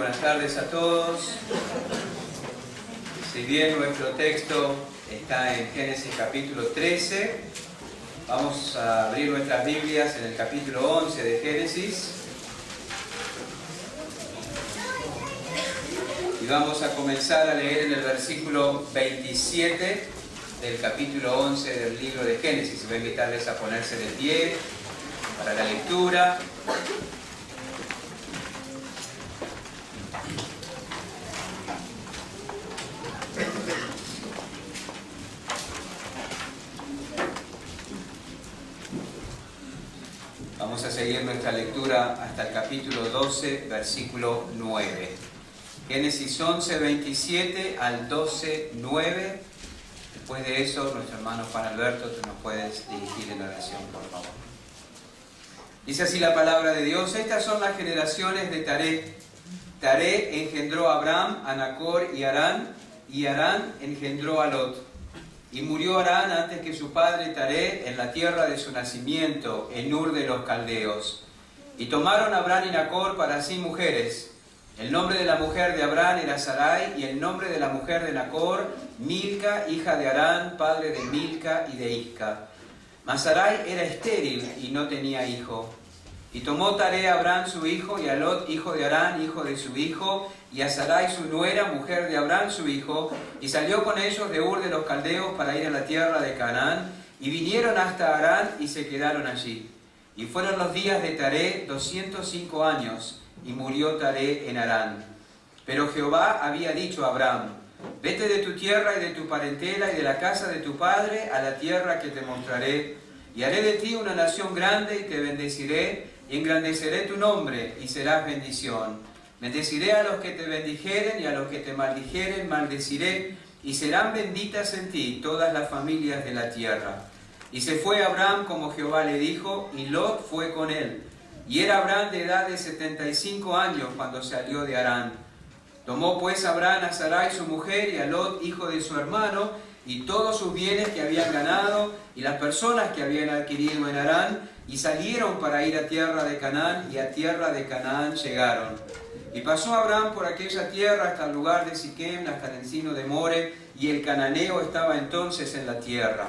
buenas tardes a todos. Si bien nuestro texto está en Génesis capítulo 13, vamos a abrir nuestras Biblias en el capítulo 11 de Génesis. Y vamos a comenzar a leer en el versículo 27 del capítulo 11 del libro de Génesis. Voy a invitarles a ponerse de pie para la lectura. Vamos a seguir nuestra lectura hasta el capítulo 12, versículo 9. Génesis 11, 27 al 12, 9. Después de eso, nuestro hermano Juan Alberto, tú nos puedes dirigir en oración, por favor. Dice así la palabra de Dios: estas son las generaciones de Taré. Taré engendró a Abram, a Nacor y Harán engendró a Lot. Y murió Harán antes que su padre Taré en la tierra de su nacimiento, en Ur de los Caldeos. Y tomaron a Abram y Nacor para sí mujeres. El nombre de la mujer de Abram era Sarai, y el nombre de la mujer de Nacor, Milca, hija de Harán, padre de Milca y de Isca. Mas Sarai era estéril y no tenía hijo. Y tomó Taré a Abram su hijo, y a Lot, hijo de Harán, hijo de su hijo, y a Sarai su nuera, mujer de Abram su hijo, y salió con ellos de Ur de los Caldeos para ir a la tierra de Canaán, y vinieron hasta Harán y se quedaron allí. Y fueron los días de Taré 205 años, y murió Taré en Harán. Pero Jehová había dicho a Abram: vete de tu tierra y de tu parentela y de la casa de tu padre a la tierra que te mostraré, y haré de ti una nación grande y te bendeciré, y engrandeceré tu nombre y serás bendición. Bendeciré a los que te bendijeren y a los que te maldijeren maldeciré, y serán benditas en ti todas las familias de la tierra. Y se fue Abram como Jehová le dijo, y Lot fue con él. Y era Abram de edad de 75 años cuando salió de Harán. Tomó pues Abram a Sarai su mujer y a Lot hijo de su hermano, y todos sus bienes que habían ganado, y las personas que habían adquirido en Harán, y salieron para ir a tierra de Canaán, y a tierra de Canaán llegaron. Y pasó Abram por aquella tierra hasta el lugar de Siquem, hasta el encino de More, y el cananeo estaba entonces en la tierra.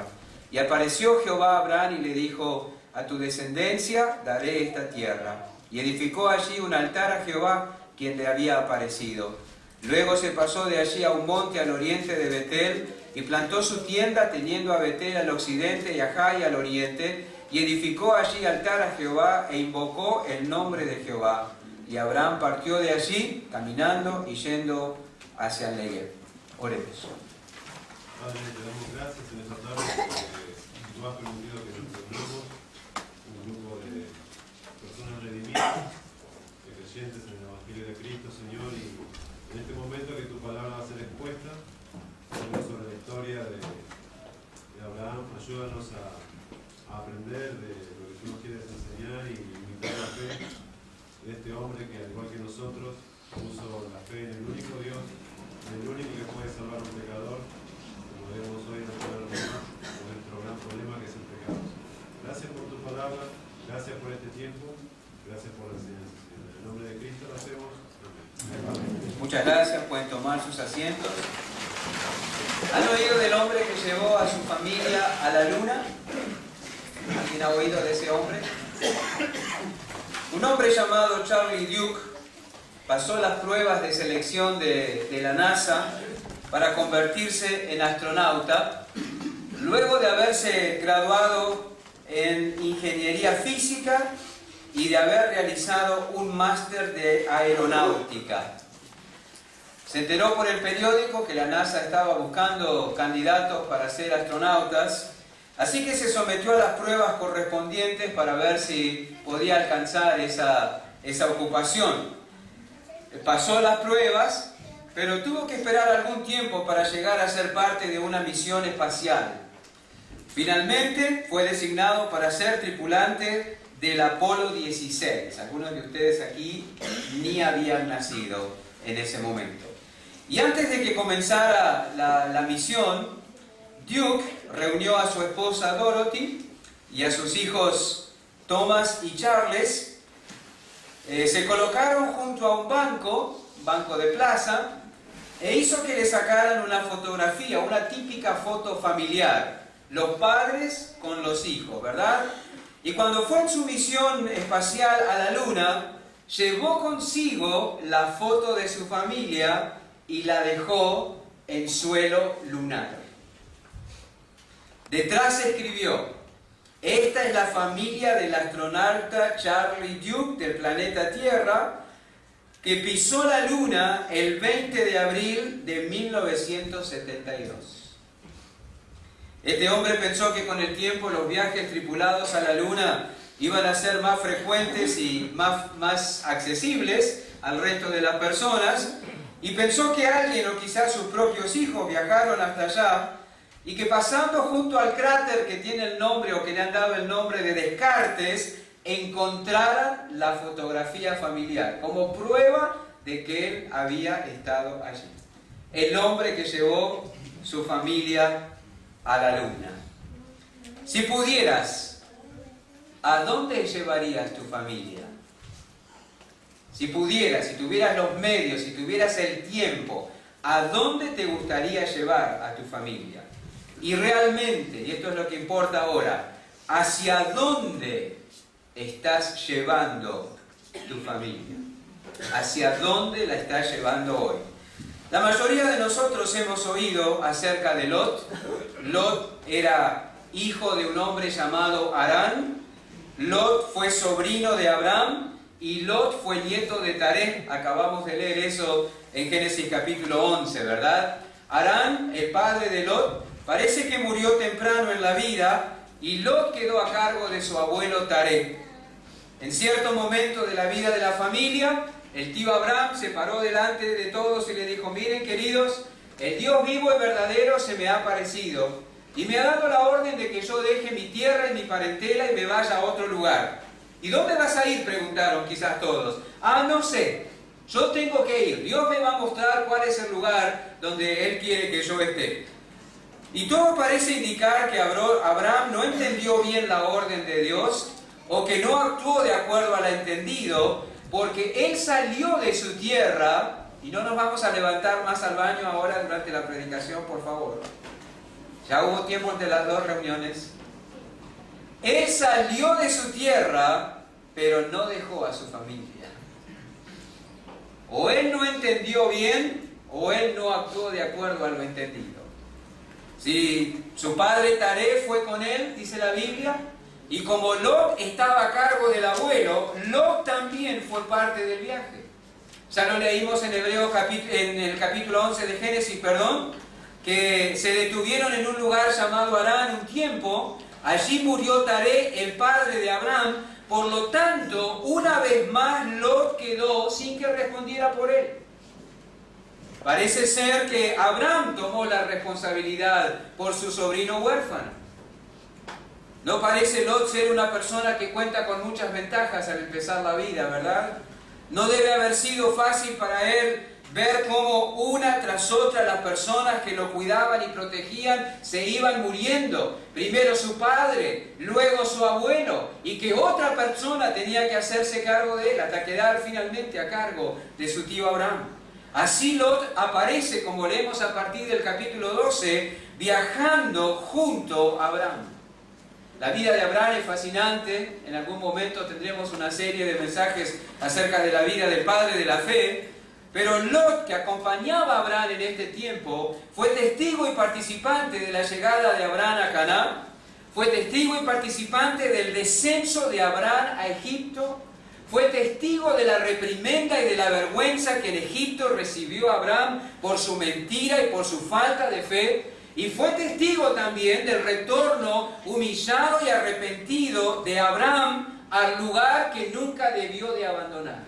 Y apareció Jehová a Abram y le dijo: a tu descendencia daré esta tierra. Y edificó allí un altar a Jehová, quien le había aparecido. Luego se pasó de allí a un monte al oriente de Betel, y plantó su tienda, teniendo a Betel al occidente y a Jai al oriente, y edificó allí altar a Jehová, e invocó el nombre de Jehová. Y Abram partió de allí, caminando y yendo hacia el Negev. Oremos. Padre, te damos gracias en esta tarde porque tú has permitido que nos reunamos, un grupo de personas redimidas, de creyentes en el Evangelio de Cristo, Señor, y en este momento que tu palabra va a ser expuesta, sobre la historia de Abraham, ayúdanos a aprender de lo que tú nos quieres enseñar y imitar la fe de este hombre que, al igual que nosotros, puso la fe en el único Dios, en el único que puede salvar a un pecador, como vemos hoy en nuestro gran problema que es el pecado. Gracias por tu palabra, gracias por este tiempo, gracias por la enseñanza. En el nombre de Cristo lo hacemos. Amén. Muchas gracias, pueden tomar sus asientos. ¿Han oído del hombre que llevó a su familia a la luna? ¿Alguien ha oído de ese hombre? Un hombre llamado Charlie Duke pasó las pruebas de selección de la NASA para convertirse en astronauta, luego de haberse graduado en ingeniería física y de haber realizado un máster de aeronáutica. Se enteró por el periódico que la NASA estaba buscando candidatos para ser astronautas, así que se sometió a las pruebas correspondientes para ver si podía alcanzar esa ocupación. Pasó las pruebas, pero tuvo que esperar algún tiempo para llegar a ser parte de una misión espacial. Finalmente fue designado para ser tripulante del Apolo 16. Algunos de ustedes aquí ni habían nacido en ese momento. Y antes de que comenzara la misión, Duke reunió a su esposa Dorothy y a sus hijos Thomas y Charles. Se colocaron junto a un banco banco de plaza e hizo que le sacaran una fotografía, una típica foto familiar, los padres con los hijos, ¿verdad? Y cuando fue en su misión espacial a la Luna, llevó consigo la foto de su familia y la dejó en suelo lunar. Detrás escribió: esta es la familia del astronauta Charlie Duke del planeta Tierra, que pisó la Luna el 20 de abril de 1972. Este hombre pensó que con el tiempo los viajes tripulados a la Luna iban a ser más frecuentes y más accesibles al resto de las personas, y pensó que alguien o quizás sus propios hijos viajaron hasta allá y que pasando junto al cráter que tiene el nombre o que le han dado el nombre de Descartes, encontraran la fotografía familiar como prueba de que él había estado allí. El hombre que llevó su familia a la Luna. Si pudieras, ¿a dónde llevarías tu familia? Si pudieras, si tuvieras los medios, si tuvieras el tiempo, ¿a dónde te gustaría llevar a tu familia? Y realmente, y esto es lo que importa ahora, ¿hacia dónde estás llevando tu familia? ¿Hacia dónde la estás llevando hoy? La mayoría de nosotros hemos oído acerca de Lot. Lot era hijo de un hombre llamado Harán. Lot fue sobrino de Abraham y Lot fue nieto de Taré. Acabamos de leer eso en Génesis capítulo 11, ¿verdad? Harán, el padre de Lot, parece que murió temprano en la vida y Lot quedó a cargo de su abuelo Taré. En cierto momento de la vida de la familia, el tío Abraham se paró delante de todos y le dijo: miren, queridos, el Dios vivo y verdadero se me ha aparecido y me ha dado la orden de que yo deje mi tierra y mi parentela y me vaya a otro lugar. ¿Y dónde vas a ir?, preguntaron quizás todos. No sé, yo tengo que ir. Dios me va a mostrar cuál es el lugar donde Él quiere que yo esté. Y todo parece indicar que Abraham no entendió bien la orden de Dios o que no actuó de acuerdo a la entendido, porque él salió de su tierra, y no nos vamos a levantar más al baño ahora durante la predicación, por favor. Ya hubo tiempo entre las dos reuniones. Él salió de su tierra, pero no dejó a su familia. O él no entendió bien, o él no actuó de acuerdo a lo entendido. Si su padre Taré fue con él, dice la Biblia, y como Lot estaba a cargo del abuelo, Lot también fue parte del viaje. Ya lo leímos en en el capítulo 11 de Génesis, que se detuvieron en un lugar llamado Harán un tiempo. Allí murió Taré, el padre de Abraham. Por lo tanto, una vez más Lot quedó sin que respondiera por él. Parece ser que Abraham tomó la responsabilidad por su sobrino huérfano. No parece Lot ser una persona que cuenta con muchas ventajas al empezar la vida, ¿verdad? No debe haber sido fácil para él ver cómo una tras otra las personas que lo cuidaban y protegían se iban muriendo. Primero su padre, luego su abuelo, y que otra persona tenía que hacerse cargo de él hasta quedar finalmente a cargo de su tío Abraham. Así Lot aparece, como leemos a partir del capítulo 12, viajando junto a Abraham. La vida de Abraham es fascinante. En algún momento tendremos una serie de mensajes acerca de la vida del padre de la fe. Pero Lot, que acompañaba a Abraham en este tiempo, fue testigo y participante de la llegada de Abraham a Canaán. Fue testigo y participante del descenso de Abraham a Egipto. Fue testigo de la reprimenda y de la vergüenza que en Egipto recibió Abraham por su mentira y por su falta de fe. Y fue testigo también del retorno humillado y arrepentido de Abraham al lugar que nunca debió de abandonar.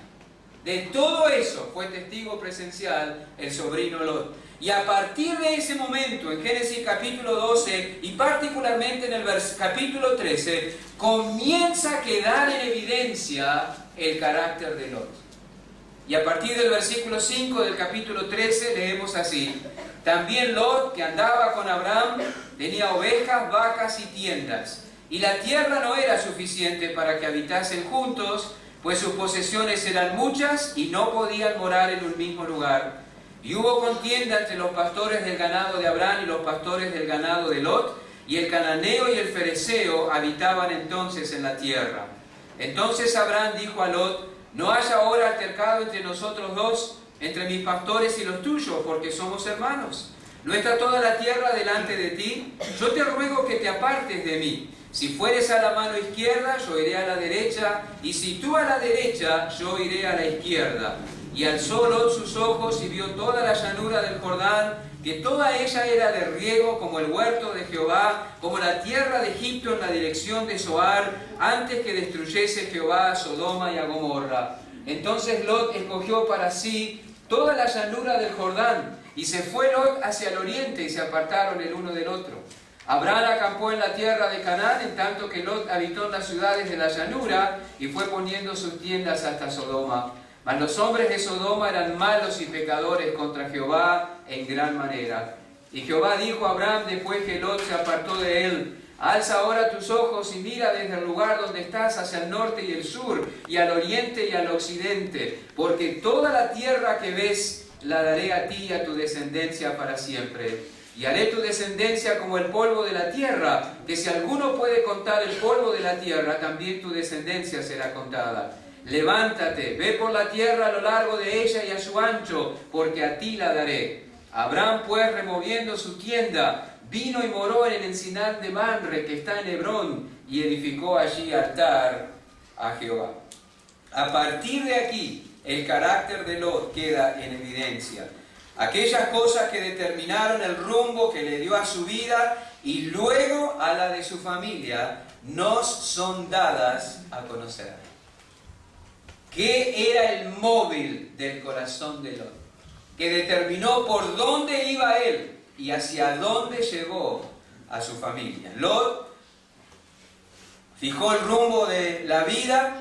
De todo eso fue testigo presencial el sobrino Lot. Y a partir de ese momento, en Génesis capítulo 12 y particularmente en el capítulo 13, comienza a quedar en evidencia el carácter de Lot. Y a partir del versículo 5 del capítulo 13 leemos así: también Lot, que andaba con Abraham, tenía ovejas, vacas y tiendas, y la tierra no era suficiente para que habitasen juntos, pues sus posesiones eran muchas y no podían morar en un mismo lugar. Y hubo contienda entre los pastores del ganado de Abraham y los pastores del ganado de Lot, y el cananeo y el fereceo habitaban entonces en la tierra. Entonces Abraham dijo a Lot: no haya ahora altercado entre nosotros dos, entre mis pastores y los tuyos, porque somos hermanos. ¿No está toda la tierra delante de ti? Yo te ruego que te apartes de mí. Si fueres a la mano izquierda, yo iré a la derecha, y si tú a la derecha, yo iré a la izquierda. Y alzó Lot sus ojos y vio toda la llanura del Jordán, que toda ella era de riego, como el huerto de Jehová, como la tierra de Egipto en la dirección de Zoar, antes que destruyese Jehová a Sodoma y a Gomorra. Entonces Lot escogió para sí toda la llanura del Jordán, y se fue Lot hacia el oriente, y se apartaron el uno del otro. Abraham acampó en la tierra de Canaán, en tanto que Lot habitó en las ciudades de la llanura, y fue poniendo sus tiendas hasta Sodoma. Mas los hombres de Sodoma eran malos y pecadores contra Jehová en gran manera. Y Jehová dijo a Abraham después que Lot se apartó de él: alza ahora tus ojos y mira desde el lugar donde estás hacia el norte y el sur, y al oriente y al occidente, porque toda la tierra que ves la daré a ti y a tu descendencia para siempre. Y haré tu descendencia como el polvo de la tierra, que si alguno puede contar el polvo de la tierra, también tu descendencia será contada. Levántate, ve por la tierra a lo largo de ella y a su ancho, porque a ti la daré. Abraham pues, removiendo su tienda, vino y moró en el encinar de Manre, que está en Hebrón, y edificó allí altar a Jehová. A partir de aquí, el carácter de Lot queda en evidencia. Aquellas cosas que determinaron el rumbo que le dio a su vida y luego a la de su familia, nos son dadas a conocer. ¿Qué era el móvil del corazón de Lot? Que determinó por dónde iba él y hacia dónde llevó a su familia. Lot fijó el rumbo de la vida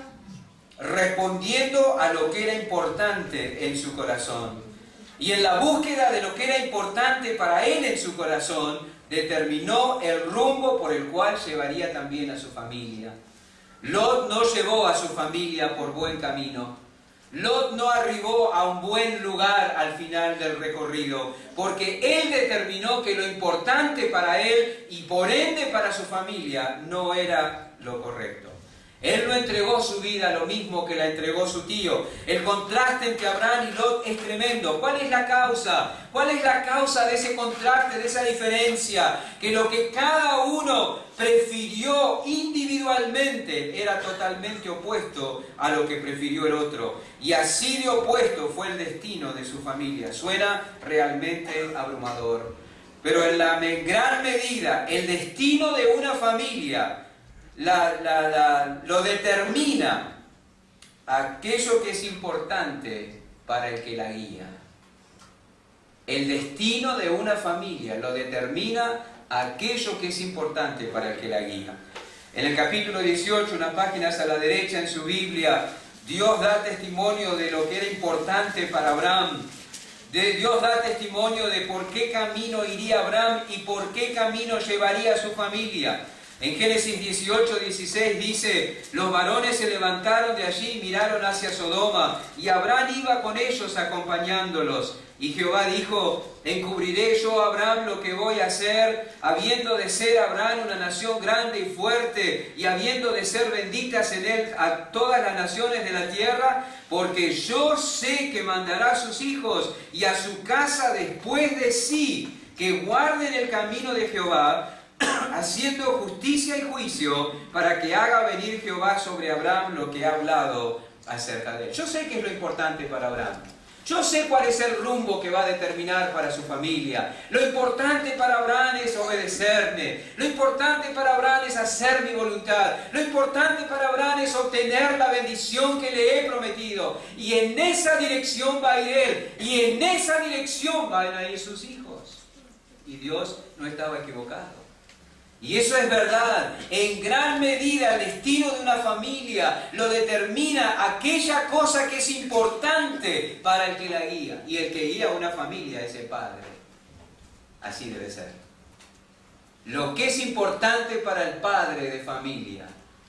respondiendo a lo que era importante en su corazón. Y en la búsqueda de lo que era importante para él en su corazón, determinó el rumbo por el cual llevaría también a su familia. Lot no llevó a su familia por buen camino. Lot no arribó a un buen lugar al final del recorrido, porque él determinó que lo importante para él y por ende para su familia no era lo correcto. Él no entregó su vida lo mismo que la entregó su tío. El contraste entre Abraham y Lot es tremendo. ¿Cuál es la causa? ¿Cuál es la causa de ese contraste, de esa diferencia? Que lo que cada uno prefirió individualmente era totalmente opuesto a lo que prefirió el otro. Y así de opuesto fue el destino de su familia. Suena realmente abrumador. Pero en la gran medida, el destino de una familia lo determina aquello que es importante para el que la guía. El destino de una familia lo determina aquello que es importante para el que la guía. En el capítulo 18, unas páginas a la derecha en su Biblia, Dios da testimonio de lo que era importante para Abraham. Dios da testimonio de por qué camino iría Abraham y por qué camino llevaría a su familia. En Génesis 18:16 dice: los varones se levantaron de allí y miraron hacia Sodoma, y Abraham iba con ellos acompañándolos. Y Jehová dijo: encubriré yo a Abraham lo que voy a hacer, habiendo de ser Abraham una nación grande y fuerte, y habiendo de ser benditas en él a todas las naciones de la tierra, porque yo sé que mandará a sus hijos y a su casa después de sí, que guarden el camino de Jehová, haciendo justicia y juicio, para que haga venir Jehová sobre Abraham lo que ha hablado acerca de él. Yo sé qué es lo importante para Abraham. Yo sé cuál es el rumbo que va a determinar para su familia. Lo importante para Abraham es obedecerme. Lo importante para Abraham es hacer mi voluntad. Lo importante para Abraham es obtener la bendición que le he prometido. Y en esa dirección va a ir él. Y en esa dirección van a ir sus hijos. Y Dios no estaba equivocado. Y eso es verdad. En gran medida el destino de una familia lo determina aquella cosa que es importante para el que la guía. Y el que guía a una familia es el padre. Así debe ser. Lo que es importante para el padre de familia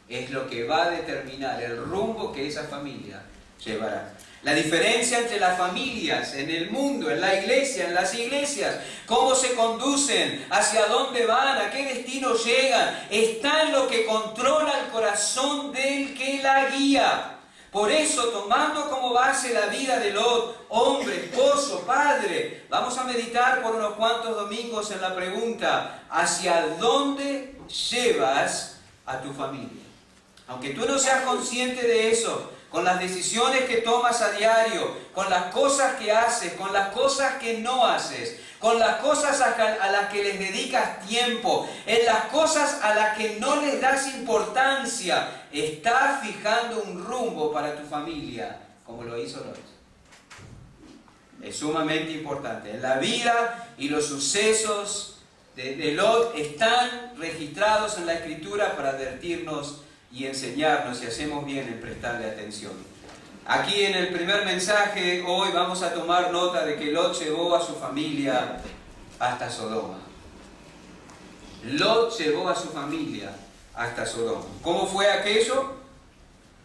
es lo que va a determinar el rumbo que esa familia llevará. La diferencia entre las familias en el mundo, en la iglesia, en las iglesias, cómo se conducen, hacia dónde van, a qué destino llegan, está en lo que controla el corazón del que la guía. Por eso, tomando como base la vida de Lot, hombre, esposo, padre, vamos a meditar por unos cuantos domingos en la pregunta: ¿hacia dónde llevas a tu familia? Aunque tú no seas consciente de eso, con las decisiones que tomas a diario, con las cosas que haces, con las cosas que no haces, con las cosas a las que les dedicas tiempo, en las cosas a las que no les das importancia, estás fijando un rumbo para tu familia, como lo hizo Lot. Es sumamente importante. En la vida y los sucesos de Lot están registrados en la Escritura para advertirnos y enseñarnos, si hacemos bien en prestarle atención. Aquí en el primer mensaje hoy vamos a tomar nota de que Lot llevó a su familia hasta Sodoma. Lot llevó a su familia hasta Sodoma. ¿Cómo fue aquello?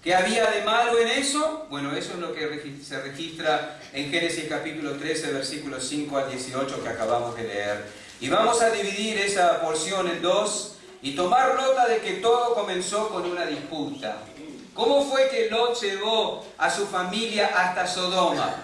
¿Qué había de malo en eso? Bueno, eso es lo que se registra en Génesis capítulo 13, versículos 5 al 18 que acabamos de leer. Y vamos a dividir esa porción en dos y tomar nota de que todo comenzó con una disputa. ¿Cómo fue que Lot llevó a su familia hasta Sodoma?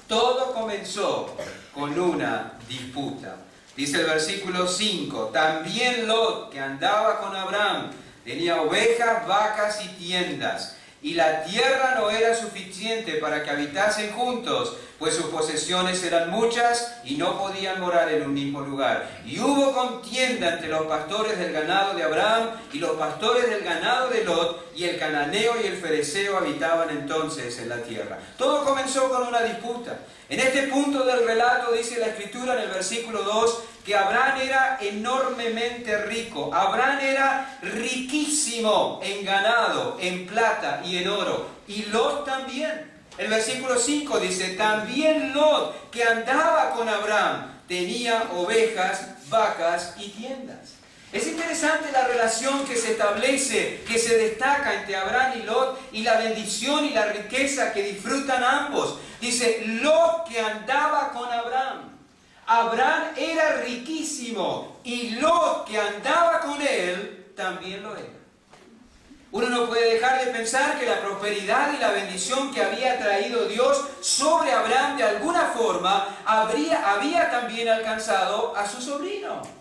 Todo comenzó con una disputa. Dice el versículo 5, también Lot, que andaba con Abraham, tenía ovejas, vacas y tiendas, y la tierra no era suficiente para que habitasen juntos, pues sus posesiones eran muchas y no podían morar en un mismo lugar. Y hubo contienda entre los pastores del ganado de Abraham y los pastores del ganado de Lot, y el cananeo y el fereceo habitaban entonces en la tierra. Todo comenzó con una disputa. En este punto del relato dice la Escritura en el versículo 2 que Abraham era enormemente rico. Abraham era riquísimo en ganado, en plata y en oro. Y Lot también. El versículo 5 dice, también Lot, que andaba con Abraham, tenía ovejas, vacas y tiendas. Es interesante la relación que se establece, que se destaca entre Abraham y Lot, y la bendición y la riqueza que disfrutan ambos. Dice, Lot que andaba con Abraham. Abraham era riquísimo y Lot que andaba con él también lo era. Uno no puede dejar de pensar que la prosperidad y la bendición que había traído Dios sobre Abraham de alguna forma había también alcanzado a su sobrino.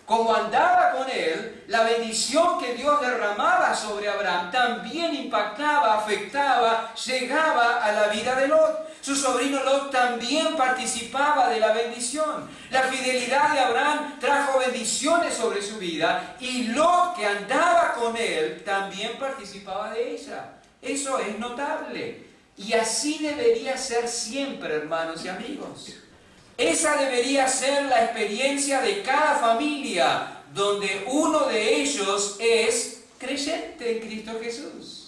Como andaba con él, la bendición que Dios derramaba sobre Abraham también impactaba, afectaba, llegaba a la vida de Lot. Su sobrino Lot también participaba de la bendición. La fidelidad de Abraham trajo bendiciones sobre su vida y Lot, que andaba con él, también participaba de ella. Eso es notable. Y así debería ser siempre, hermanos y amigos. Esa debería ser la experiencia de cada familia, donde uno de ellos es creyente en Cristo Jesús.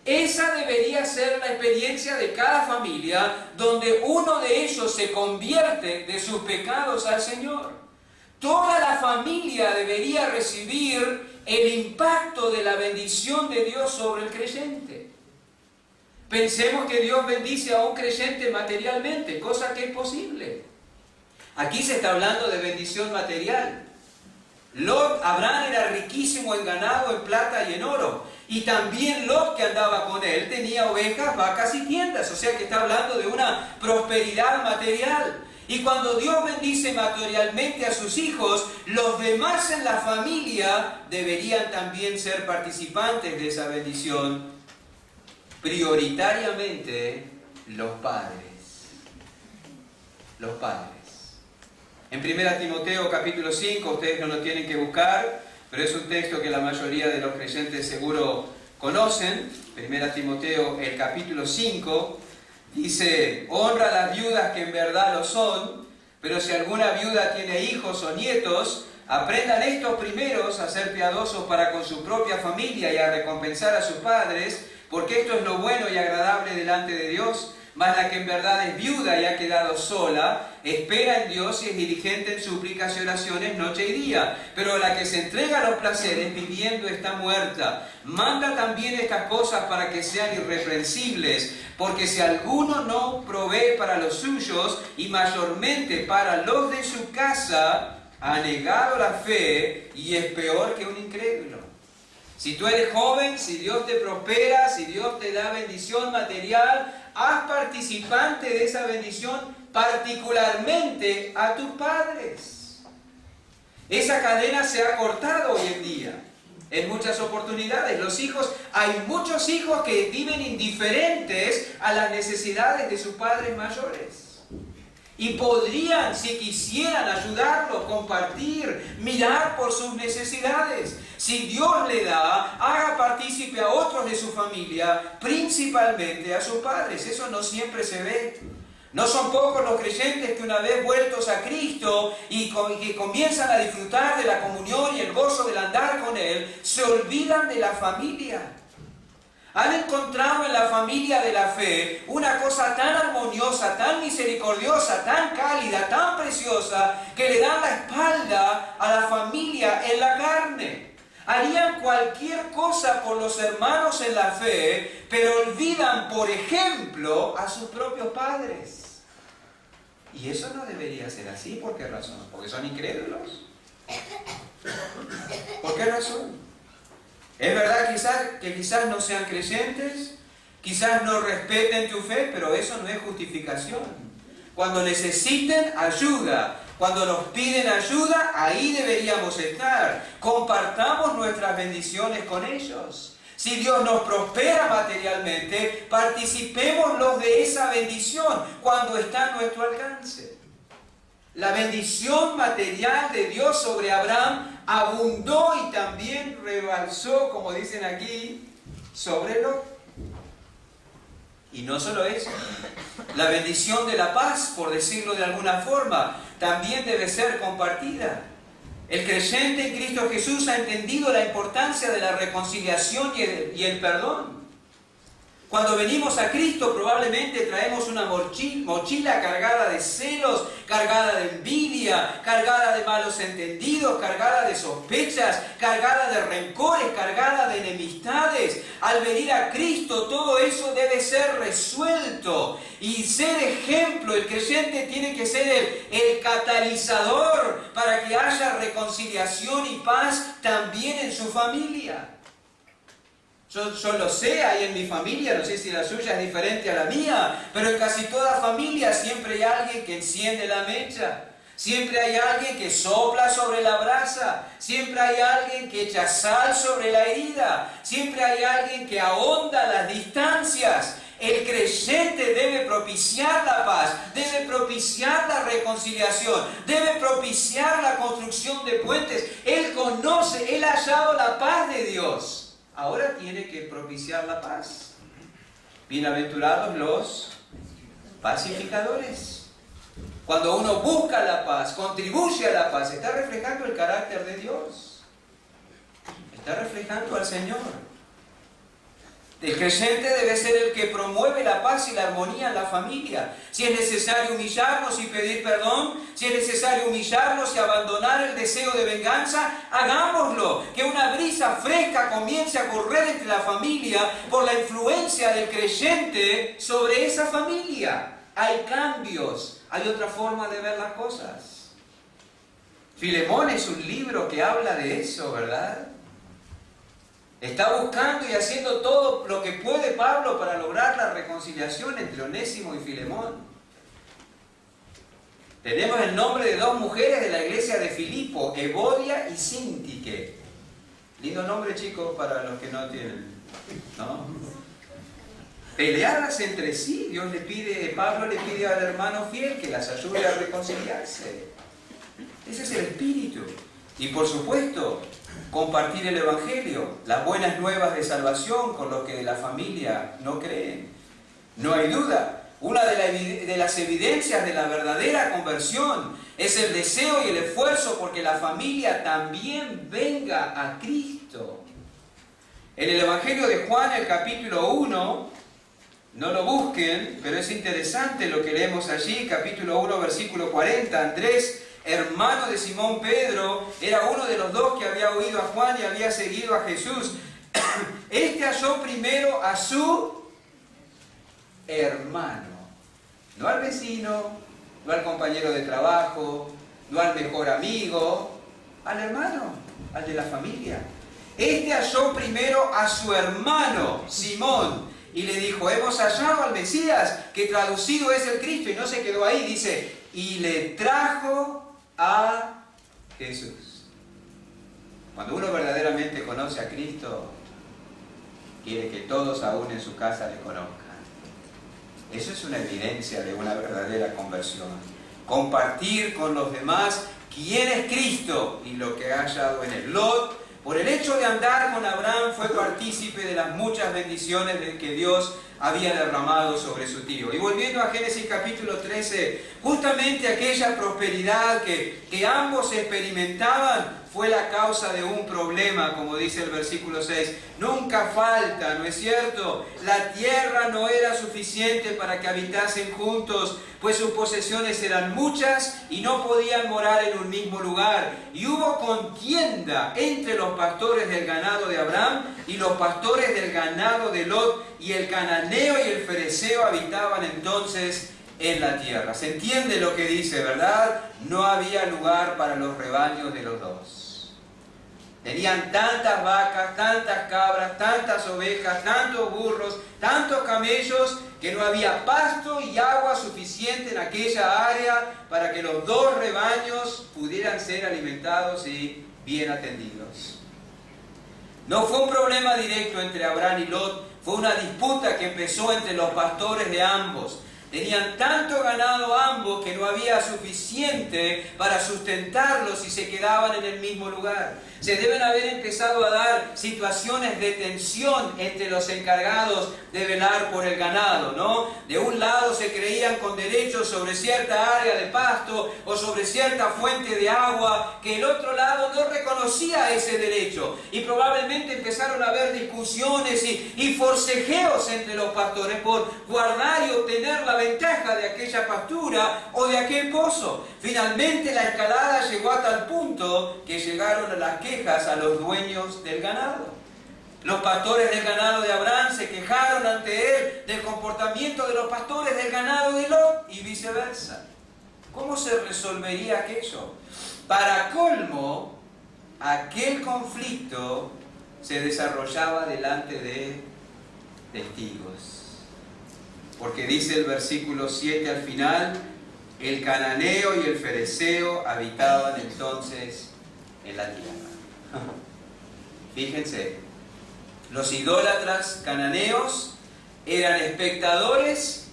Esa debería ser la experiencia de cada familia, donde uno de ellos se convierte de sus pecados al Señor. Toda la familia debería recibir el impacto de la bendición de Dios sobre el creyente. Pensemos que Dios bendice a un creyente materialmente, cosa que es posible. Aquí se está hablando de bendición material. Abraham era riquísimo en ganado, en plata y en oro. Y también Lot, que andaba con él, tenía ovejas, vacas y tiendas. O sea que está hablando de una prosperidad material. Y cuando Dios bendice materialmente a sus hijos, los demás en la familia deberían también ser participantes de esa bendición. Prioritariamente los padres. Los padres. En 1 Timoteo capítulo 5, ustedes no lo tienen que buscar, pero es un texto que la mayoría de los creyentes seguro conocen. 1 Timoteo el capítulo 5 dice, honra a las viudas que en verdad lo son, pero si alguna viuda tiene hijos o nietos, aprendan estos primeros a ser piadosos para con su propia familia y a recompensar a sus padres, porque esto es lo bueno y agradable delante de Dios. mas la que en verdad es viuda y ha quedado sola, espera en Dios y es diligente en súplicas y oraciones noche y día. Pero la que se entrega a los placeres viviendo está muerta. Manda también estas cosas para que sean irreprensibles, porque si alguno no provee para los suyos y mayormente para los de su casa, ha negado la fe y es peor que un incrédulo. Si tú eres joven, si Dios te prospera, si Dios te da bendición material, haz participante de esa bendición particularmente a tus padres. Esa cadena se ha cortado hoy en día en muchas oportunidades. Hay muchos hijos que viven indiferentes a las necesidades de sus padres mayores. Y podrían, si quisieran, ayudarlos, compartir, mirar por sus necesidades. Si Dios le da, haga partícipe a otros de su familia, principalmente a sus padres. Eso no siempre se ve. No son pocos los creyentes que una vez vueltos a Cristo y que comienzan a disfrutar de la comunión y el gozo del andar con Él, se olvidan de la familia. Han encontrado en la familia de la fe una cosa tan armoniosa, tan misericordiosa, tan cálida, tan preciosa, que le dan la espalda a la familia en la carne. Harían cualquier cosa por los hermanos en la fe, pero olvidan, por ejemplo, a sus propios padres. Y eso no debería ser así. ¿Por qué razón? ¿Porque son incrédulos? ¿Por qué razón? Es verdad que quizás no sean creyentes, quizás no respeten tu fe, pero eso no es justificación. Cuando necesiten ayuda, cuando nos piden ayuda, ahí deberíamos estar. Compartamos nuestras bendiciones con ellos. Si Dios nos prospera materialmente, participémoslos de esa bendición cuando está a nuestro alcance. La bendición material de Dios sobre Abraham abundó y también rebalsó, como dicen aquí, sobre Lot. Y no solo eso, la bendición de la paz, por decirlo de alguna forma, también debe ser compartida. El creyente en Cristo Jesús ha entendido la importancia de la reconciliación y el perdón. Cuando venimos a Cristo probablemente traemos una mochila cargada de celos, cargada de envidia, cargada de malos entendidos, cargada de sospechas, cargada de rencores, cargada de enemistades. Al venir a Cristo todo eso debe ser resuelto y ser ejemplo. El creyente tiene que ser el catalizador para que haya reconciliación y paz también en su familia. Yo lo sé, ahí en mi familia, no sé si la suya es diferente a la mía, pero en casi toda familia siempre hay alguien que enciende la mecha, siempre hay alguien que sopla sobre la brasa, siempre hay alguien que echa sal sobre la herida, siempre hay alguien que ahonda las distancias. El creyente debe propiciar la paz, debe propiciar la reconciliación, debe propiciar la construcción de puentes. Él conoce, él ha hallado la paz de Dios. Ahora tiene que propiciar la paz. Bienaventurados los pacificadores. Cuando uno busca la paz, contribuye a la paz, está reflejando el carácter de Dios. Está reflejando al Señor. El creyente debe ser el que promueve la paz y la armonía en la familia. Si es necesario humillarnos y pedir perdón, si es necesario humillarnos y abandonar el deseo de venganza, hagámoslo. Que una brisa fresca comience a correr entre la familia por la influencia del creyente sobre esa familia. Hay cambios, hay otra forma de ver las cosas. Filemón es un libro que habla de eso, ¿verdad? Está buscando y haciendo todo lo que puede Pablo para lograr la reconciliación entre Onésimo y Filemón. Tenemos el nombre de dos mujeres de la iglesia de Filipo, Evodia y Síntique. Lindo nombre, chicos, para los que no tienen, ¿no? Peleadas entre sí. Pablo le pide al hermano fiel que las ayude a reconciliarse. Ese es el espíritu. Y por supuesto, compartir el Evangelio, las buenas nuevas de salvación con los que de la familia no creen. No hay duda, una de las evidencias de la verdadera conversión es el deseo y el esfuerzo porque la familia también venga a Cristo. En el Evangelio de Juan, el capítulo 1, No lo busquen, pero es interesante lo que leemos allí, capítulo 1, versículo 40. Andrés, hermano de Simón Pedro, era uno de los dos que había oído a Juan y había seguido a Jesús. Este halló primero a su hermano, no al vecino, no al compañero de trabajo, no al mejor amigo, al hermano, al de la familia. Este halló primero a su hermano, Simón, y le dijo, hemos hallado al Mesías, que traducido es el Cristo, y no se quedó ahí, dice, y le trajo a Jesús. Cuando uno verdaderamente conoce a Cristo, quiere que todos aún en su casa le conozcan. Eso es una evidencia de una verdadera conversión. Compartir con los demás quién es Cristo y lo que ha hallado en él. Lot, por el hecho de andar con Abraham, fue partícipe de las muchas bendiciones que Dios había derramado sobre su tío. Y volviendo a Génesis capítulo 13, justamente aquella prosperidad que ambos experimentaban fue la causa de un problema, como dice el versículo 6. Nunca falta, ¿no es cierto? La tierra no era suficiente para que habitasen juntos, pues sus posesiones eran muchas y no podían morar en un mismo lugar. Y hubo contienda entre los pastores del ganado de Abraham y los pastores del ganado de Lot, y el cananeo y el fereceo habitaban entonces en la tierra. ¿Se entiende lo que dice, verdad? No había lugar para los rebaños de los dos. Tenían tantas vacas, tantas cabras, tantas ovejas, tantos burros, tantos camellos, que no había pasto y agua suficiente en aquella área para que los dos rebaños pudieran ser alimentados y bien atendidos. No fue un problema directo entre Abraham y Lot, fue una disputa que empezó entre los pastores de ambos. Tenían tanto ganado ambos que no había suficiente para sustentarlos y se quedaban en el mismo lugar. Se deben haber empezado a dar situaciones de tensión entre los encargados de velar por el ganado, ¿no? De un lado se creían con derechos sobre cierta área de pasto o sobre cierta fuente de agua, que el otro lado no reconocía ese derecho. Y probablemente empezaron a haber discusiones y forcejeos entre los pastores por guardar y obtener la ventaja de aquella pastura o de aquel pozo. Finalmente la escalada llegó a tal punto que llegaron a las quejas a los dueños del ganado. Los pastores del ganado de Abraham se quejaron ante él del comportamiento de los pastores del ganado de Lot y viceversa. ¿Cómo se resolvería aquello? Para colmo, aquel conflicto se desarrollaba delante de testigos. Porque dice el versículo 7 al final, el cananeo y el fereceo habitaban entonces en la tierra. Fíjense, los idólatras cananeos eran espectadores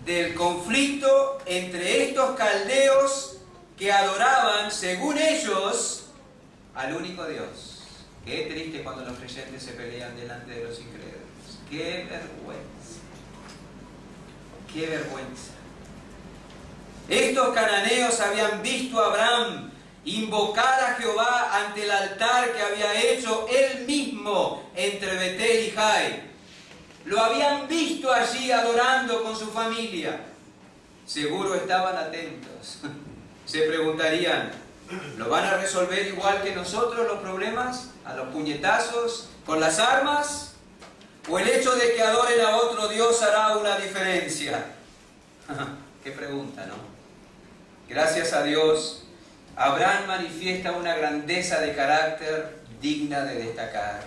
del conflicto entre estos caldeos que adoraban, según ellos, al único Dios. Qué triste cuando los creyentes se pelean delante de los incrédulos. Qué vergüenza. Qué vergüenza. Estos cananeos habían visto a Abraham invocar a Jehová ante el altar que había hecho él mismo entre Betel y Jai. Lo habían visto allí adorando con su familia. Seguro estaban atentos. Se preguntarían, ¿lo van a resolver igual que nosotros los problemas? ¿A los puñetazos? ¿Con las armas? ¿O el hecho de que adoren a otro Dios hará una diferencia? Qué pregunta, ¿no? Gracias a Dios, Abraham manifiesta una grandeza de carácter digna de destacar.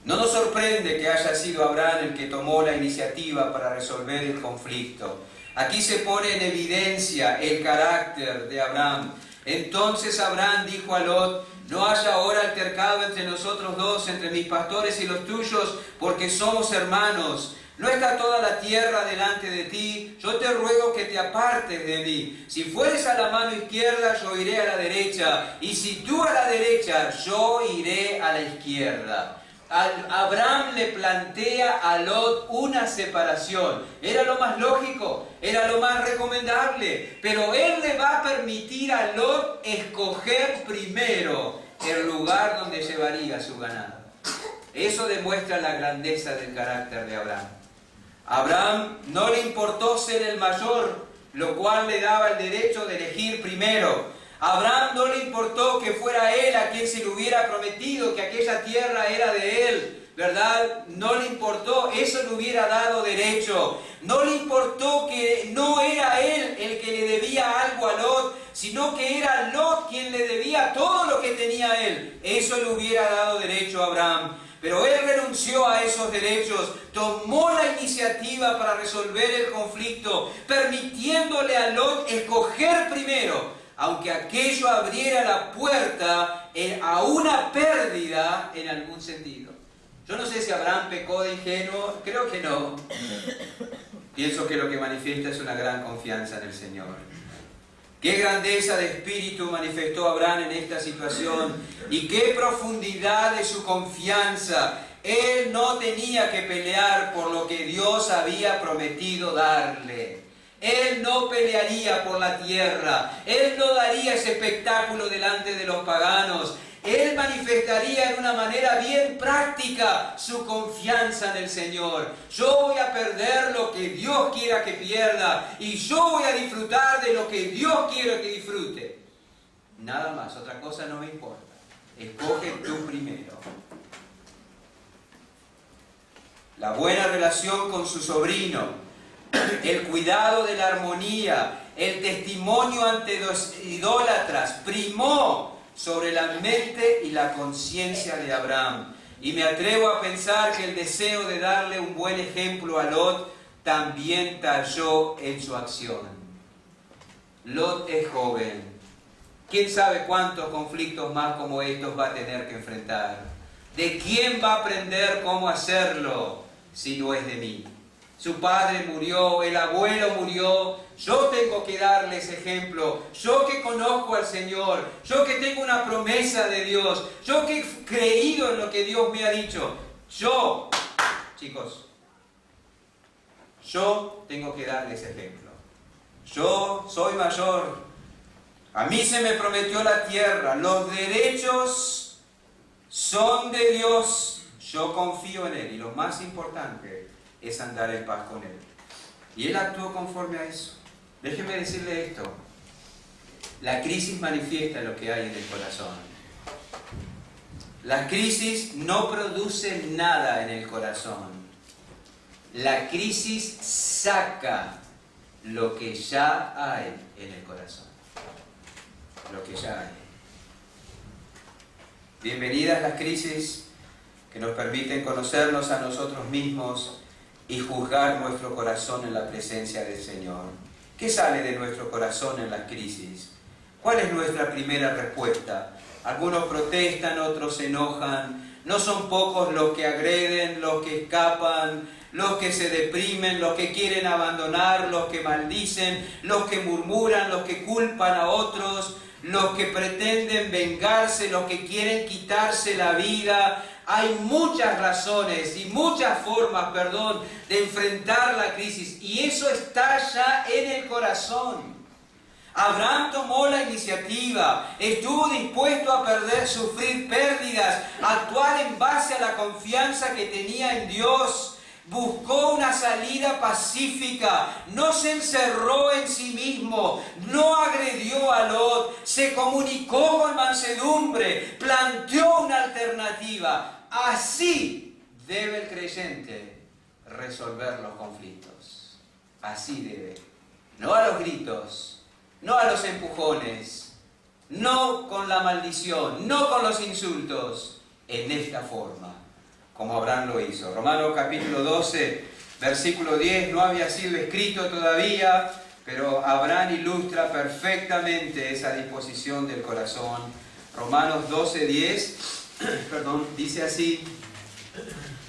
No nos sorprende que haya sido Abraham el que tomó la iniciativa para resolver el conflicto. Aquí se pone en evidencia el carácter de Abraham. Entonces Abraham dijo a Lot, no haya ahora altercado entre nosotros dos, entre mis pastores y los tuyos, porque somos hermanos. ¿No está toda la tierra delante de ti? Yo te ruego que te apartes de mí. Si fueres a la mano izquierda, yo iré a la derecha. Y si tú a la derecha, yo iré a la izquierda. Abraham le plantea a Lot una separación. Era lo más lógico, era lo más recomendable. Pero él le va a permitir a Lot escoger primero el lugar donde llevaría su ganado. Eso demuestra la grandeza del carácter de Abraham. A Abraham no le importó ser el mayor, lo cual le daba el derecho de elegir primero. A Abraham no le importó que fuera él a quien se le hubiera prometido que aquella tierra era de él, ¿verdad? No le importó, eso le hubiera dado derecho. No le importó que no era él el que le debía algo a Lot, sino que era Lot quien le debía todo lo que tenía él. Eso le hubiera dado derecho a Abraham. Pero él renunció a esos derechos, tomó la iniciativa para resolver el conflicto, permitiéndole a Lot escoger primero, aunque aquello abriera la puerta a una pérdida en algún sentido. Yo no sé si Abraham pecó de ingenuo, creo que no. Pienso que lo que manifiesta es una gran confianza en el Señor. Qué grandeza de espíritu manifestó Abraham en esta situación y qué profundidad de su confianza. Él no tenía que pelear por lo que Dios había prometido darle. Él no pelearía por la tierra. Él no daría ese espectáculo delante de los paganos. Él manifestaría en una manera bien práctica su confianza en el Señor. Yo voy a perder lo que Dios quiera que pierda y yo voy a disfrutar de lo que Dios quiere que disfrute. Nada más, otra cosa no me importa. Escoge tú primero. La buena relación con su sobrino, el cuidado de la armonía, el testimonio ante los idólatras, primó sobre la mente y la conciencia de Abraham. Y me atrevo a pensar que el deseo de darle un buen ejemplo a Lot también talló en su acción. Lot es joven. ¿Quién sabe cuántos conflictos más como estos va a tener que enfrentar? ¿De quién va a aprender cómo hacerlo si no es de mí? Su padre murió, el abuelo murió, yo tengo que darles ejemplo, yo que conozco al Señor, yo que tengo una promesa de Dios, yo que he creído en lo que Dios me ha dicho, yo, chicos, yo tengo que darles ejemplo. Yo soy mayor, a mí se me prometió la tierra, los derechos son de Dios, yo confío en Él y lo más importante es andar en paz con Él. Y Él actuó conforme a eso. Déjeme decirle esto. La crisis manifiesta lo que hay en el corazón. Las crisis no producen nada en el corazón. La crisis saca lo que ya hay en el corazón. Lo que ya hay. Bienvenidas las crisis que nos permiten conocernos a nosotros mismos y juzgar nuestro corazón en la presencia del Señor. ¿Qué sale de nuestro corazón en las crisis? ¿Cuál es nuestra primera respuesta? Algunos protestan, otros se enojan. No son pocos los que agreden, los que escapan, los que se deprimen, los que quieren abandonar, los que maldicen, los que murmuran, los que culpan a otros, los que pretenden vengarse, los que quieren quitarse la vida. Hay muchas razones y muchas formas, de enfrentar la crisis. Y eso está ya en el corazón. Abraham tomó la iniciativa, estuvo dispuesto a sufrir pérdidas, actuar en base a la confianza que tenía en Dios. Buscó una salida pacífica, no se encerró en sí mismo, no agredió a Lot, se comunicó con mansedumbre, planteó una alternativa. Así debe el creyente resolver los conflictos. Así debe. No a los gritos, no a los empujones, no con la maldición, no con los insultos, en esta forma, como Abraham lo hizo. Romanos capítulo 12, versículo 10, no había sido escrito todavía, pero Abraham ilustra perfectamente esa disposición del corazón. Romanos 12, 10, dice así: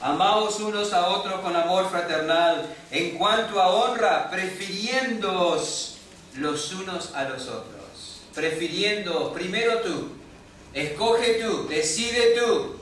amaos unos a otros con amor fraternal, en cuanto a honra, prefiriéndoos los unos a los otros. Prefiriéndoos, primero tú, escoge tú, decide tú.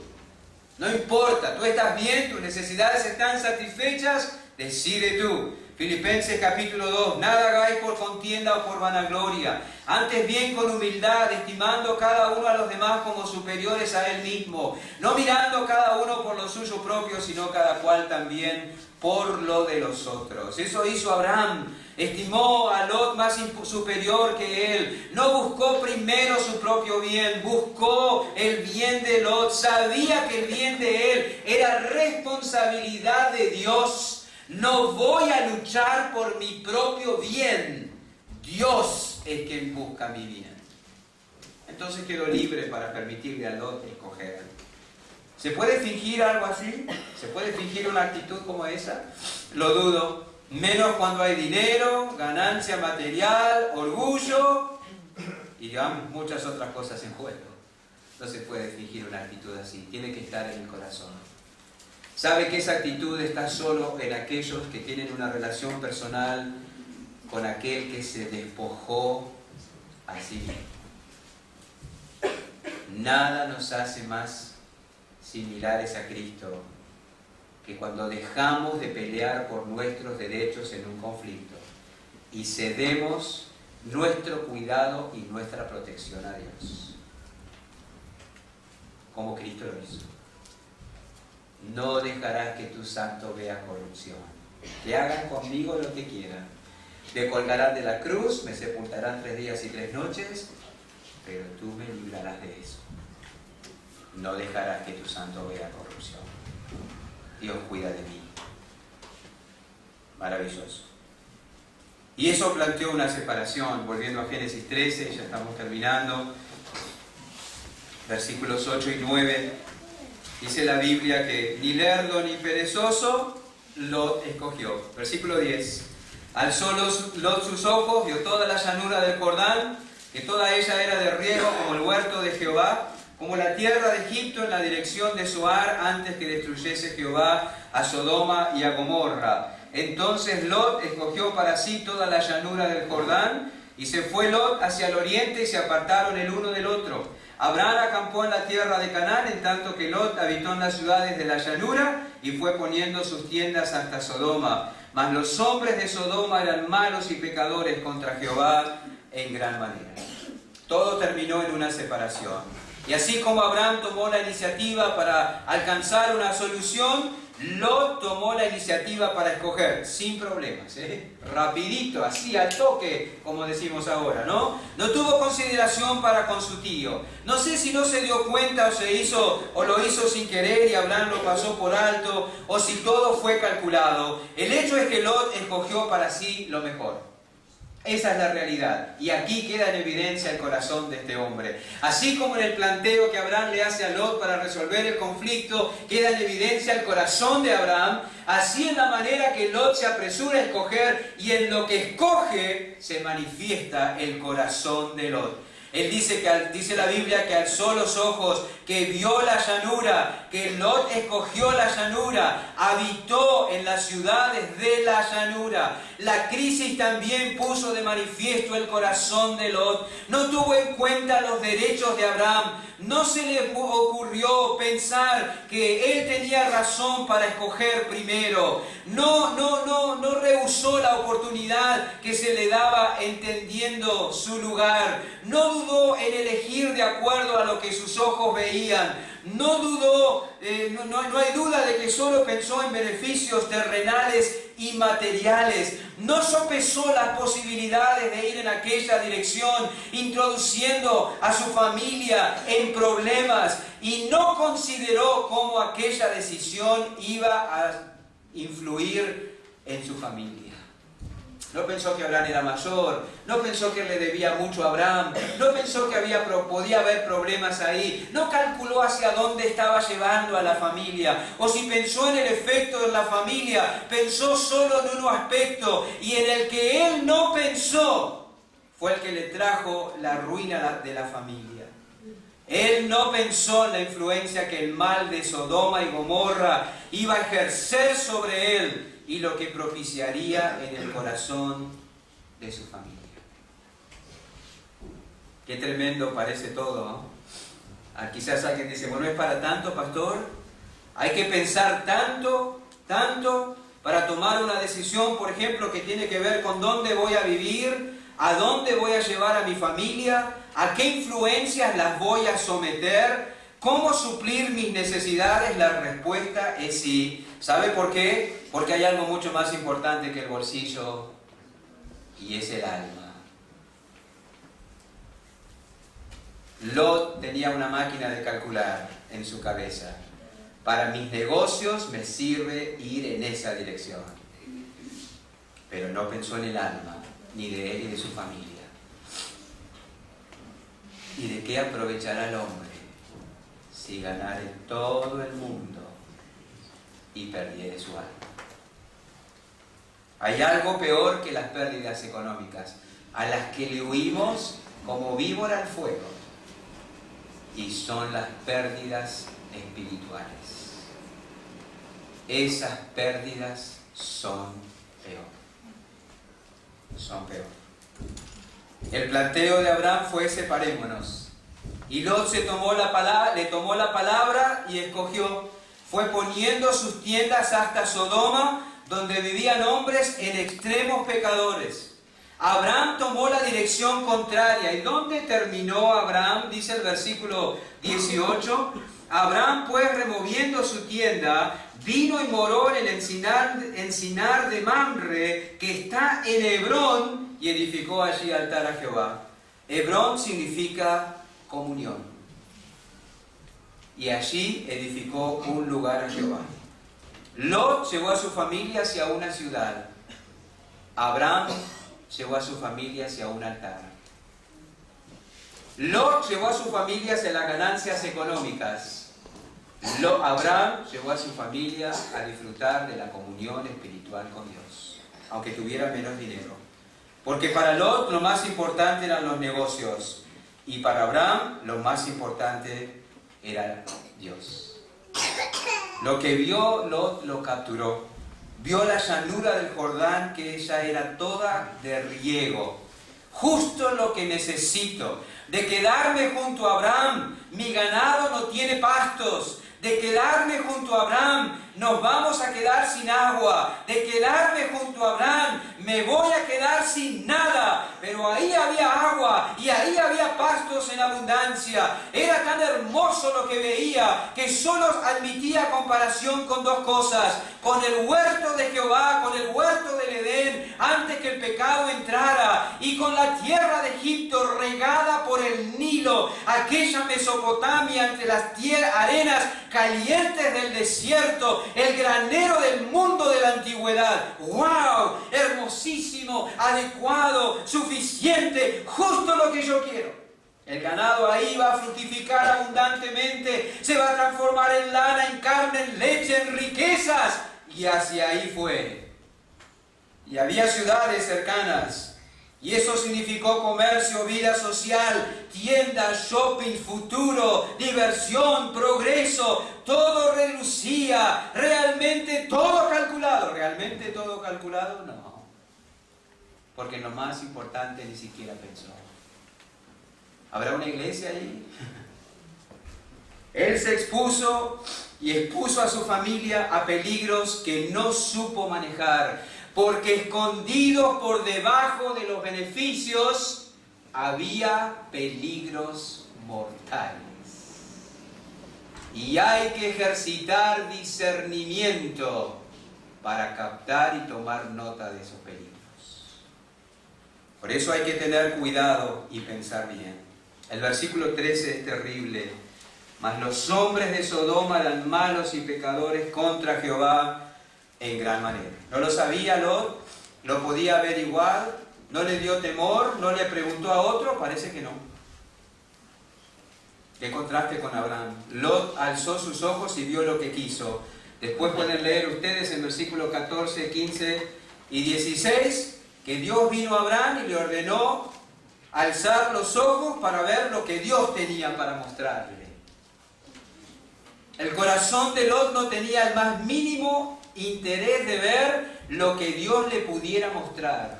No importa, tú estás bien, tus necesidades están satisfechas, decide tú. Filipenses capítulo 2, nada hagáis por contienda o por vanagloria, antes bien con humildad, estimando cada uno a los demás como superiores a él mismo, no mirando cada uno por lo suyo propio, sino cada cual también por lo de los otros. Eso hizo Abraham, estimó a Lot más superior que él, no buscó primero su propio bien, buscó el bien de Lot, sabía que el bien de él era responsabilidad de Dios. No voy a luchar por mi propio bien. Dios es quien busca mi bien. Entonces quedo libre para permitirle a Lot escoger. ¿Se puede fingir algo así? ¿Se puede fingir una actitud como esa? Lo dudo. Menos cuando hay dinero, ganancia material, orgullo y digamos muchas otras cosas en juego. No se puede fingir una actitud así. Tiene que estar en el corazón. Sabe que esa actitud está solo en aquellos que tienen una relación personal con aquel que se despojó a sí mismo. Nada nos hace más similares a Cristo que cuando dejamos de pelear por nuestros derechos en un conflicto y cedemos nuestro cuidado y nuestra protección a Dios, como Cristo lo hizo. No dejarás que tu santo vea corrupción. Que hagan conmigo lo que quieran. Te colgarán de la cruz, me sepultarán 3 días y 3 noches, pero tú me librarás de eso. No dejarás que tu santo vea corrupción. Dios cuida de mí. Maravilloso. Y eso planteó una separación, volviendo a Génesis 13, ya estamos terminando. Versículos 8 y 9. Dice la Biblia que ni lerdo ni perezoso Lot escogió. Versículo 10. Alzó Lot sus ojos, vio toda la llanura del Jordán, que toda ella era de riego como el huerto de Jehová, como la tierra de Egipto en la dirección de Zoar, antes que destruyese Jehová a Sodoma y a Gomorra. Entonces Lot escogió para sí toda la llanura del Jordán, y se fue Lot hacia el oriente y se apartaron el uno del otro. Abraham acampó en la tierra de Canaán, en tanto que Lot habitó en las ciudades de la llanura y fue poniendo sus tiendas hasta Sodoma. Mas los hombres de Sodoma eran malos y pecadores contra Jehová en gran manera. Todo terminó en una separación. Y así como Abraham tomó la iniciativa para alcanzar una solución, Lot tomó la iniciativa para escoger, sin problemas, rapidito, así al toque, como decimos ahora, ¿no? No tuvo consideración para con su tío. No sé si no se dio cuenta o lo hizo sin querer y Abraham lo pasó por alto, o si todo fue calculado. El hecho es que Lot escogió para sí lo mejor. Esa es la realidad. Y aquí queda en evidencia el corazón de este hombre. Así como en el planteo que Abraham le hace a Lot para resolver el conflicto, queda en evidencia el corazón de Abraham, así en la manera que Lot se apresura a escoger y en lo que escoge se manifiesta el corazón de Lot. Él dice la Biblia que alzó los ojos, que vio la llanura, que Lot escogió la llanura, habitó en las ciudades de la llanura. La crisis también puso de manifiesto el corazón de Lot. No tuvo en cuenta los derechos de Abraham. No se le ocurrió pensar que él tenía razón para escoger primero. No rehusó la oportunidad que se le daba entendiendo su lugar. No dudó en elegir de acuerdo a lo que sus ojos veían. No dudó, no hay duda de que solo pensó en beneficios terrenales y materiales. No sopesó las posibilidades de ir en aquella dirección, introduciendo a su familia en problemas, y no consideró cómo aquella decisión iba a influir en su familia. No pensó que Abraham era mayor, no pensó que le debía mucho a Abraham, no pensó que podía haber problemas ahí, no calculó hacia dónde estaba llevando a la familia, o si pensó en el efecto de la familia, pensó solo en un aspecto, y en el que él no pensó fue el que le trajo la ruina de la familia. Él no pensó en la influencia que el mal de Sodoma y Gomorra iba a ejercer sobre él, y lo que propiciaría en el corazón de su familia. Qué tremendo parece todo, ¿no? Quizás alguien dice, bueno, ¿es para tanto, pastor? ¿Hay que pensar tanto para tomar una decisión, por ejemplo, que tiene que ver con dónde voy a vivir, a dónde voy a llevar a mi familia, a qué influencias las voy a someter, cómo suplir mis necesidades, la respuesta es sí. ¿Sabe por qué? Porque hay algo mucho más importante que el bolsillo y es el alma. Lot tenía una máquina de calcular en su cabeza. Para mis negocios me sirve ir en esa dirección. Pero no pensó en el alma, ni de él ni de su familia. ¿Y de qué aprovechará el hombre si ganare todo el mundo y perdiere su alma? Hay algo peor que las pérdidas económicas, a las que le huimos como víbora al fuego, y son las pérdidas espirituales. Esas pérdidas son peor. Son peor. El planteo de Abraham fue: separémonos. Y Lot le tomó la palabra y escogió. Fue poniendo sus tiendas hasta Sodoma, donde vivían hombres en extremos pecadores. Abraham tomó la dirección contraria. ¿Y dónde terminó Abraham? Dice el versículo 18. Abraham, pues, removiendo su tienda, vino y moró en el encinar de Mamre, que está en Hebrón, y edificó allí altar a Jehová. Hebrón significa comunión. Y allí edificó un lugar a Jehová. Lot llevó a su familia hacia una ciudad. Abraham llevó a su familia hacia un altar. Lot llevó a su familia hacia las ganancias económicas. Abraham llevó a su familia a disfrutar de la comunión espiritual con Dios, aunque tuviera menos dinero. Porque para Lot lo más importante eran los negocios, y para Abraham lo más importante era Dios. Lo que vio Lot lo capturó. Vio la llanura del Jordán, que ella era toda de riego. Justo lo que necesito. De quedarme junto a Abraham, mi ganado no tiene pastos. De quedarme junto a Abraham, nos vamos a quedar sin agua. De quedarme junto a Abraham, me voy a quedar sin nada. Pero ahí había agua y ahí había pastos en abundancia. Era tan hermoso lo que veía que solo admitía comparación con dos cosas: con el huerto de Jehová, con el huerto del Edén, antes que el pecado entrara, y con la tierra de Egipto regada por el Nilo, aquella Mesopotamia entre las arenas calientes del desierto, el granero del mundo de la antigüedad. ¡Wow! Hermosísimo, adecuado, suficiente, justo lo que yo quiero. El ganado ahí va a fructificar abundantemente, se va a transformar en lana, en carne, en leche, en riquezas. Y hacia ahí fue. Y había ciudades cercanas. Y eso significó comercio, vida social, tiendas, shopping, futuro, diversión, progreso. Todo relucía. Realmente todo calculado. ¿Realmente todo calculado? No. Porque lo más importante ni siquiera pensó. ¿Habrá una iglesia allí? Él se expuso y expuso a su familia a peligros que no supo manejar, porque escondidos por debajo de los beneficios había peligros mortales. Y hay que ejercitar discernimiento para captar y tomar nota de esos peligros. Por eso hay que tener cuidado y pensar bien. El versículo 13 es terrible. Mas los hombres de Sodoma eran malos y pecadores contra Jehová en gran manera. ¿No lo sabía Lot? ¿Lo podía averiguar? ¿No le dio temor? ¿No le preguntó a otro? Parece que no. Qué contraste con Abraham. Lot alzó sus ojos y vio lo que quiso. Después pueden leer ustedes en versículos 14, 15 y 16 que Dios vino a Abraham y le ordenó alzar los ojos para ver lo que Dios tenía para mostrarle. El corazón de Lot no tenía el más mínimo interés de ver lo que Dios le pudiera mostrar.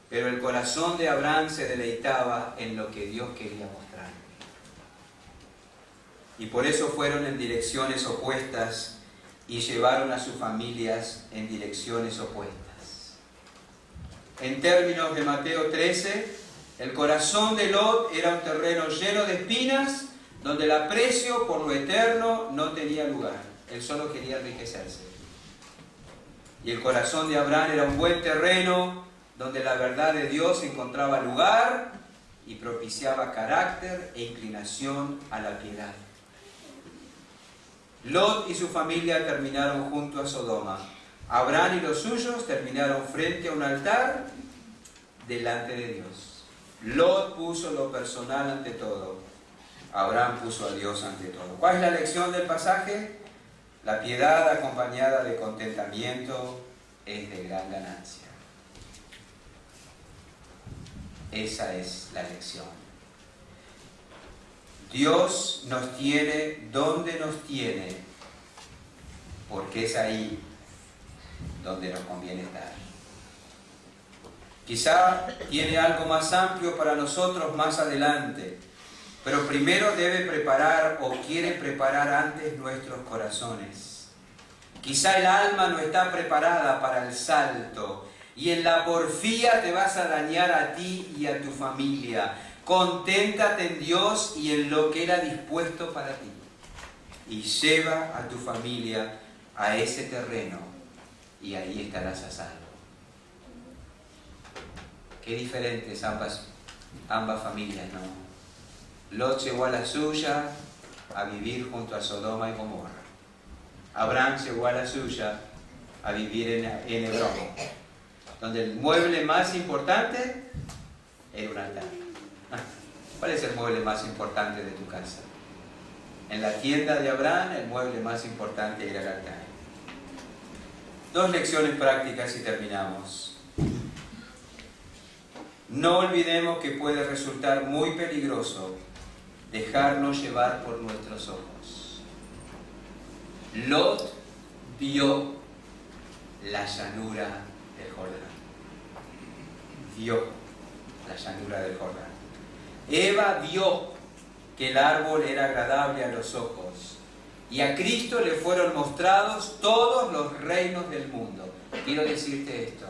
Pero el corazón de Abraham se deleitaba en lo que Dios quería mostrar. Y por eso fueron en direcciones opuestas y llevaron a sus familias en direcciones opuestas. En términos de Mateo 13, el corazón de Lot era un terreno lleno de espinas, donde el aprecio por lo eterno no tenía lugar. Él solo quería enriquecerse. Y el corazón de Abraham era un buen terreno, donde la verdad de Dios encontraba lugar y propiciaba carácter e inclinación a la piedad. Lot y su familia terminaron junto a Sodoma. Abraham y los suyos terminaron frente a un altar delante de Dios. Lot puso lo personal ante todo. Abraham puso a Dios ante todo. ¿Cuál es la lección del pasaje? La piedad acompañada de contentamiento es de gran ganancia. Esa es la lección. Dios nos tiene donde nos tiene, porque es ahí donde nos conviene estar. Quizá tiene algo más amplio para nosotros más adelante, pero primero debe preparar o quiere preparar antes nuestros corazones. Quizá el alma no está preparada para el salto y en la porfía te vas a dañar a ti y a tu familia. Conténtate en Dios y en lo que Él ha dispuesto para ti. Y lleva a tu familia a ese terreno y ahí estarás a salvo. Qué diferentes ambas familias, ¿no? Lot llegó a la suya a vivir junto a Sodoma y Gomorra. Abraham llegó a la suya a vivir en Hebrón, donde el mueble más importante era un altar. ¿Cuál es el mueble más importante de tu casa? En la tienda de Abraham, el mueble más importante era el altar. Dos lecciones prácticas y terminamos. No olvidemos que puede resultar muy peligroso dejarnos llevar por nuestros ojos. Lot vio la llanura del Jordán. Vio la llanura del Jordán. Eva vio que el árbol era agradable a los ojos y a Cristo le fueron mostrados todos los reinos del mundo. Quiero decirte esto,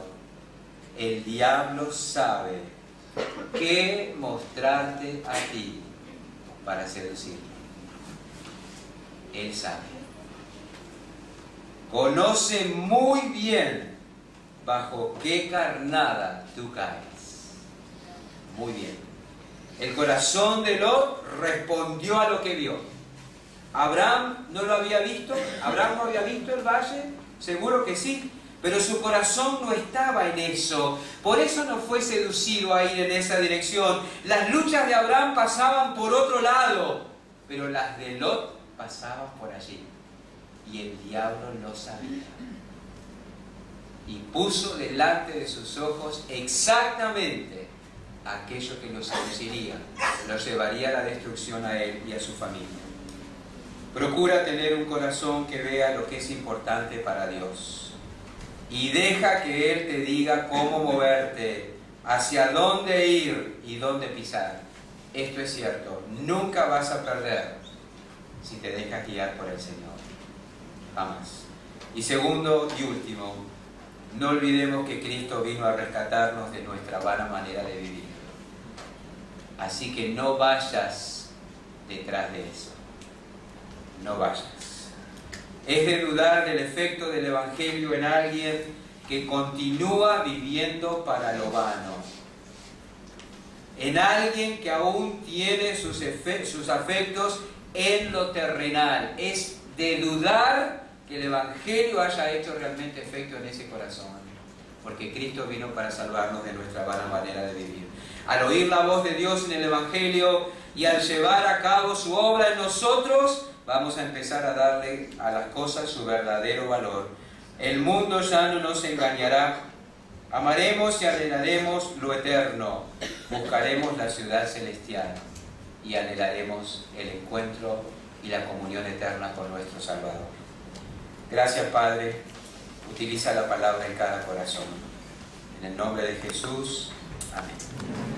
el diablo sabe qué mostrarte a ti para seducirte. Él sabe. Conoce muy bien bajo qué carnada tú caes. Muy bien. El corazón de Lot respondió a lo que vio. ¿Abraham no lo había visto? ¿Abraham no había visto el valle? Seguro que sí. Pero su corazón no estaba en eso. Por eso no fue seducido a ir en esa dirección. Las luchas de Abraham pasaban por otro lado, pero las de Lot pasaban por allí. Y el diablo lo sabía. Y puso delante de sus ojos exactamente aquello que lo seduciría, lo llevaría a la destrucción a él y a su familia. Procura tener un corazón que vea lo que es importante para Dios y deja que Él te diga cómo moverte, hacia dónde ir y dónde pisar. Esto es cierto, nunca vas a perder si te dejas guiar por el Señor. Jamás. Y segundo y último, no olvidemos que Cristo vino a rescatarnos de nuestra vana manera de vivir. Así que no vayas detrás de eso. No vayas. Es de dudar del efecto del Evangelio en alguien que continúa viviendo para lo vano. En alguien que aún tiene sus afectos en lo terrenal. Es de dudar que el Evangelio haya hecho realmente efecto en ese corazón. Porque Cristo vino para salvarnos de nuestra vana manera de vivir. Al oír la voz de Dios en el Evangelio y al llevar a cabo su obra en nosotros, vamos a empezar a darle a las cosas su verdadero valor. El mundo ya no nos engañará. Amaremos y anhelaremos lo eterno. Buscaremos la ciudad celestial y anhelaremos el encuentro y la comunión eterna con nuestro Salvador. Gracias, Padre. Utiliza la palabra en cada corazón. En el nombre de Jesús. Amén.